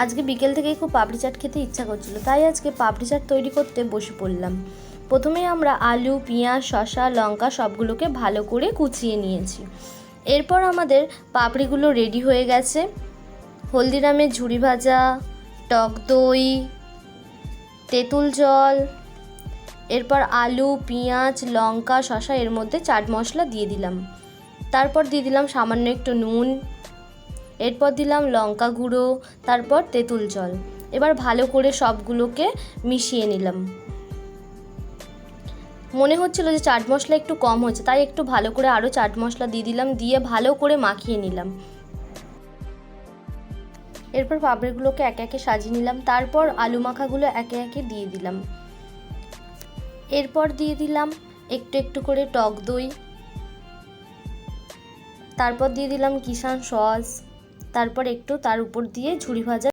আজকে বিকেল থেকেই খুব পাপড়ি চাট খেতে ইচ্ছা করছিল, তাই আজকে পাপড়ি চাট তৈরি করতে বসে পড়লাম। প্রথমেই আমরা আলু, পেঁয়াজ, শসা, লঙ্কা সবগুলোকে ভালো করে কুচিয়ে নিয়েছি। এরপর আমাদের পাপড়িগুলো রেডি হয়ে গেছে। হলদিরামের ঝুরি ভাজা, টক দই, তেঁতুল জল, এরপর আলু, পেঁয়াজ, লঙ্কা, শসা এর মধ্যে চাট মশলা দিয়ে দিলাম। তারপর দিয়ে দিলাম সামান্য একটু নুন, এরপর দিলাম লঙ্কা গুঁড়ো, তারপর তেঁতুল জল। এবার ভালো করে সবগুলোকে মিশিয়ে নিলাম। মনে হচ্ছিল যে চাট মশলা একটু কম হচ্ছে, তাই একটু ভালো করে আরও চাট মশলা দিয়ে দিলাম, দিয়ে ভালো করে মাখিয়ে নিলাম। এরপর পাপড়িগুলোকে একে একে সাজিয়ে নিলাম। তারপর আলু মাখাগুলো একে একে দিয়ে দিলাম। এরপর দিয়ে দিলাম একটু একটু করে টক দই, তারপর দিয়ে দিলাম কিষান সস, তারপর একটু তার উপর দিয়ে ঝুরি ভাজা